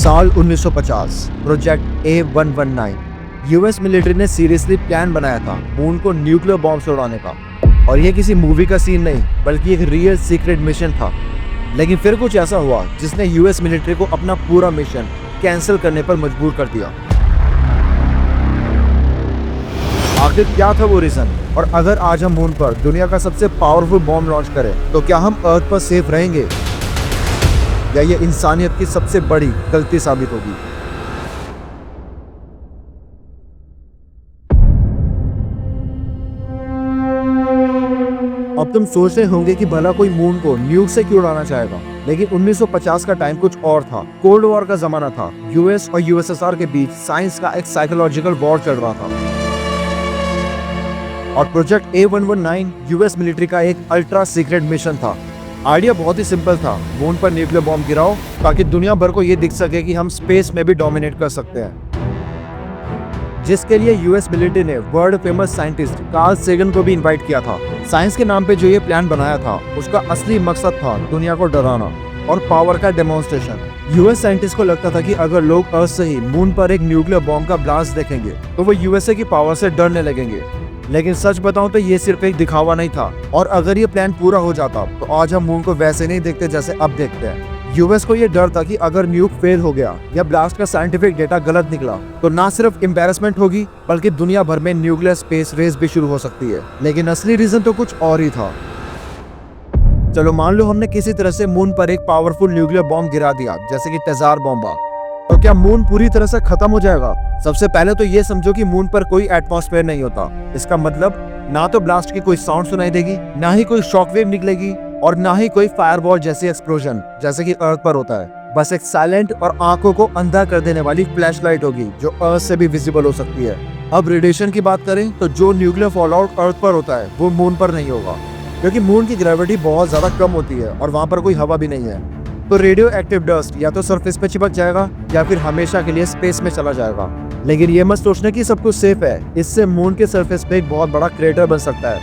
साल 1950 project A119 US military ने seriously plan बनाया था मून को न्यूक्लियर बॉम्ब से उड़ाने का। और यह किसी मूवी का सीन नहीं बल्कि एक रियल सीक्रेट मिशन था। लेकिन फिर कुछ ऐसा हुआ जिसने यूएस मिलिट्री को अपना पूरा मिशन कैंसिल करने पर मजबूर कर दिया। आखिर क्या था वो रीजन, और अगर आज हम मून पर दुनिया का सबसे पावरफुल बॉम्ब लॉन्च करें तो क्या हम अर्थ पर सेफ रहेंगे या ये इंसानियत की सबसे बड़ी गलती साबित होगी। अब तुम सोच रहे होंगे कि भला कोई मून को न्यूक से क्यों उड़ाना चाहेगा, लेकिन 1950 का टाइम कुछ और था। कोल्ड वॉर का जमाना था। यूएस और यूएसएसआर के बीच साइंस का एक साइकोलॉजिकल वॉर चल रहा था और प्रोजेक्ट A119 यूएस मिलिट्री का एक अल्ट्रा सीक्रेट मिशन था। आइडिया बहुत ही सिंपल था, मून पर न्यूक्लियर बॉम्ब गिराओ ताकि दुनिया भर को ये दिख सके कि हम स्पेस में भी डोमिनेट कर सकते हैं। जिसके लिए यूएस मिलिट्री ने world famous scientist Carl Sagan को भी इनवाइट किया था। साइंस के नाम पे जो ये प्लान बनाया था उसका असली मकसद था दुनिया को डराना और पावर का डेमोन्स्ट्रेशन। यूएस साइंटिस्ट को लगता था कि अगर लोग अर्थ से ही मून पर एक न्यूक्लियर बॉम्ब का ब्लास्ट देखेंगे तो वो यूएसए की पावर से डरने लगेंगे। लेकिन सच बताऊं तो ये सिर्फ एक दिखावा नहीं था, और अगर ये प्लान पूरा हो जाता तो आज हम मून को वैसे नहीं देखते जैसे अब देखते हैं। यूएस को ये डर था कि अगर न्यूक फेल हो गया या ब्लास्ट का साइंटिफिक डेटा गलत निकला तो ना सिर्फ एम्बैरेसमेंट होगी बल्कि दुनिया भर में न्यूक्लियर स्पेस रेस भी शुरू हो सकती है। लेकिन असली रीजन तो कुछ और ही था। चलो मान लो हमने किसी तरह से मून पर एक पावरफुल न्यूक्लियर बॉम्ब गिरा दिया, जैसे कि तेजाब बॉम्बा, तो क्या मून पूरी तरह से खत्म हो जाएगा? सबसे पहले तो ये समझो कि मून पर कोई एटमॉस्फेयर नहीं होता। इसका मतलब ना तो ब्लास्ट की कोई साउंड सुनाई देगी, ना ही कोई शॉकवेव निकलेगी और ना ही कोई फायरबॉल जैसी एक्सप्लोजन जैसे कि अर्थ पर होता है। बस एक साइलेंट और आंखों को अंधा कर देने वाली फ्लैशलाइट होगी जो अर्थ से भी विजिबल हो सकती है। अब रेडिएशन की बात करें तो जो न्यूक्लियर फॉलआउट अर्थ पर होता है वो मून पर नहीं होगा, क्योंकि मून की ग्रेविटी बहुत ज्यादा कम होती है और वहाँ पर कोई हवा भी नहीं है। तो रेडियो एक्टिव डस्ट या तो सरफेस पे चिपक जाएगा या फिर हमेशा के लिए स्पेस में चला जाएगा। लेकिन ये मत सोचना कि सब कुछ सेफ है। इससे मून के सरफेस पे एक बहुत बड़ा क्रेटर बन सकता है,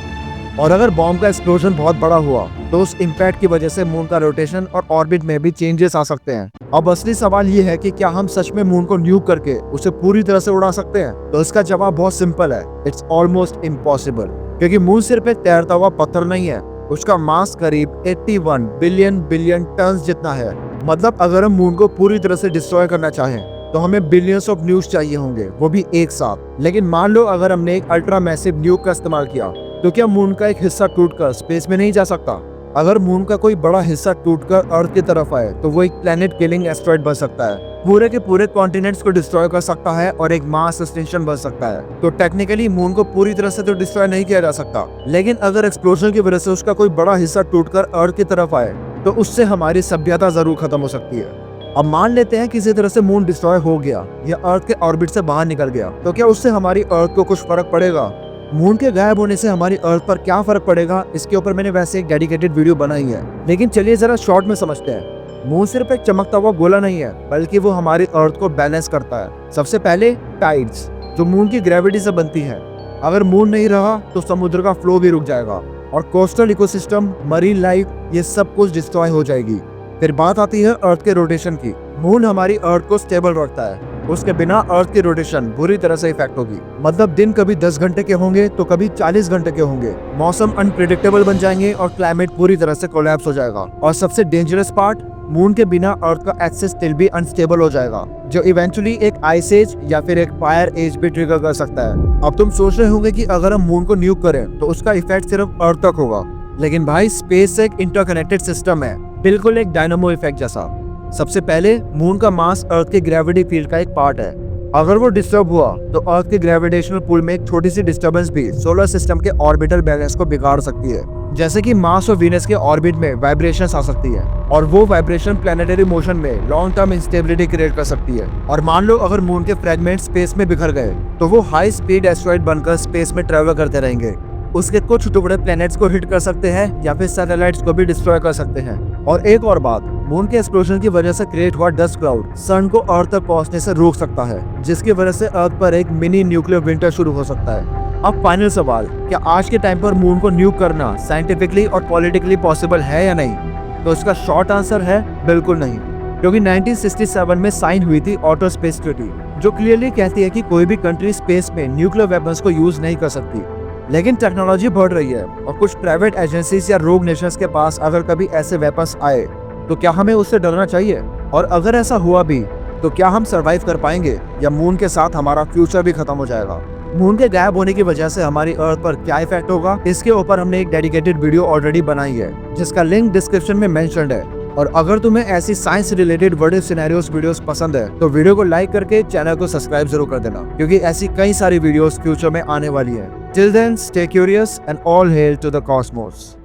और अगर बॉम्ब का एक्सप्लोजन बहुत बड़ा हुआ तो उस इम्पैक्ट की वजह से मून का रोटेशन और ऑर्बिट में भी चेंजेस आ सकते हैं। अब असली सवाल ये है कि क्या हम सच में मून को न्यूक करके उसे पूरी तरह से उड़ा सकते हैं? तो इसका जवाब बहुत सिंपल है, इट्स ऑलमोस्ट इम्पॉसिबल। क्योंकि मून सिर्फ एक तैरता हुआ पत्थर नहीं है, उसका मास करीब 81 बिलियन टन जितना है। मतलब अगर हम मून को पूरी तरह से डिस्ट्रॉय करना चाहें तो हमें बिलियंस ऑफ न्यूक्स चाहिए होंगे, वो भी एक साथ। लेकिन मान लो अगर हमने एक अल्ट्रा मैसिव न्यूक का इस्तेमाल किया तो क्या मून का एक हिस्सा टूटकर स्पेस में नहीं जा सकता? अगर मून का कोई बड़ा हिस्सा टूटकर अर्थ की तरफ आए तो वो एक प्लेनेट किलिंग एस्टेरॉयड बन सकता है, पूरे के पूरे कॉन्टिनेंट्स को डिस्ट्रॉय कर सकता है और एक मास एक्सटेंशन बन सकता है। तो टेक्निकली मून को पूरी तरह से तो डिस्ट्रॉय नहीं किया जा सकता, लेकिन अगर एक्सप्लोजन की वजह से उसका कोई बड़ा हिस्सा टूटकर अर्थ की तरफ आए तो उससे हमारी सभ्यता जरूर खत्म हो सकती है। अब मान लेते हैं किसी तरह से मून डिस्ट्रॉय हो गया या अर्थ के ऑर्बिट से बाहर निकल गया, तो क्या उससे हमारी अर्थ को कुछ फर्क पड़ेगा? मून के गायब होने से हमारी अर्थ पर क्या फर्क पड़ेगा, इसके ऊपर मैंने वैसे एक डेडिकेटेड वीडियो बनाई है। लेकिन चलिए जरा शॉर्ट में समझते हैं। मून सिर्फ एक चमकता हुआ गोला नहीं है, बल्कि वो हमारी अर्थ को बैलेंस करता है। सबसे पहले टाइड्स, जो मून की ग्रेविटी से बनती है। अगर मून नहीं रहा तो समुद्र का फ्लो भी रुक जाएगा और कोस्टल इकोसिस्टम, मरीन लाइफ, ये सब कुछ डिस्ट्रॉय हो जाएगी। फिर बात आती है अर्थ के रोटेशन की। मून हमारी अर्थ को स्टेबल रखता है, उसके बिना अर्थ की रोटेशन बुरी तरह से इफेक्ट होगी। मतलब दिन कभी 10 घंटे के होंगे तो कभी 40 घंटे के होंगे। मौसम अनप्रेडिक्टेबल बन जाएंगे और क्लाइमेट पूरी तरह से कोलैप्स हो जाएगा। और सबसे डेंजरस पार्ट, मून के बिना अर्थ का एक्सेस स्टिल भी अनस्टेबल हो जाएगा, जो इवेंचुअली एक आइस एज या फिर एक फायर एज भी ट्रिगर कर सकता है। अब तुम सोच रहे होंगे कि अगर हम मून को न्यूक करें तो उसका इफेक्ट सिर्फ अर्थ तक होगा, लेकिन भाई स्पेस एक इंटरकनेक्टेड सिस्टम है, बिल्कुल एक डायनामो इफेक्ट जैसा। सबसे पहले मून का मास अर्थ के ग्रेविटी फील्ड का एक पार्ट है। अगर वो डिस्टर्ब हुआ तो अर्थ के ग्रेविटेशनल पुल में एक छोटी सी डिस्टर्बेंस भी सोलर सिस्टम के ऑर्बिटल बैलेंस को बिगाड़ सकती है। जैसे कि मार्स और वीनस के ऑर्बिट में वाइब्रेशंस आ सकती है और वो वाइब्रेशन प्लैनेटरी मोशन में लॉन्ग टर्म इंस्टेबिलिटी क्रिएट कर सकती है। और मान लो अगर मून के फ्रेगमेंट स्पेस में बिखर गए तो वो हाई स्पीड एस्टेरॉयड बनकर स्पेस में ट्रेवल करते रहेंगे। उसके कुछ टुकड़े प्लैनेट्स को हिट कर सकते हैं या फिर सैटेलाइट्स को भी डिस्ट्रॉय कर सकते हैं। और एक और बात, मून के एक्सप्लोजन की वजह से क्रिएट हुआ डस्ट क्लाउड सन को अर्थ तक पहुंचने से रोक सकता है, जिसकी वजह से अर्थ पर एक मिनी न्यूक्लियर विंटर शुरू हो सकता है। अब फाइनल सवाल, क्या आज के टाइम पर मून को न्यूक करना साइंटिफिकली और पॉलिटिकली पॉसिबल है या नहीं? तो इसका शॉर्ट आंसर है बिल्कुल नहीं। क्योंकि 1967 में साइन हुई थी ऑटो स्पेस ट्रीटी, जो क्लियरली कहती है कि कोई भी कंट्री स्पेस में न्यूक्लियर वेपन्स को यूज नहीं कर सकती। लेकिन टेक्नोलॉजी बढ़ रही है और कुछ प्राइवेट एजेंसीज या रोग नेशंस के पास अगर कभी ऐसे वेपन्स आए तो क्या हमें उससे डरना चाहिए? और अगर ऐसा हुआ भी तो क्या हम सरवाइव कर पाएंगे या मून के साथ हमारा फ्यूचर भी खत्म हो जाएगा? मून के गायब होने की वजह से हमारी अर्थ पर क्या इफेक्ट होगा, इसके ऊपर हमने एक डेडिकेटेड वीडियो ऑलरेडी बनाई है जिसका लिंक डिस्क्रिप्शन में मेंशन्ड है। और अगर तुम्हें ऐसी science related what if scenarios videos पसंद है तो वीडियो को लाइक करके चैनल को सब्सक्राइब जरूर कर देना, क्योंकि ऐसी कई सारी वीडियोस फ्यूचर में आने वाली है। Till then stay curious and all hail to the Cosmos.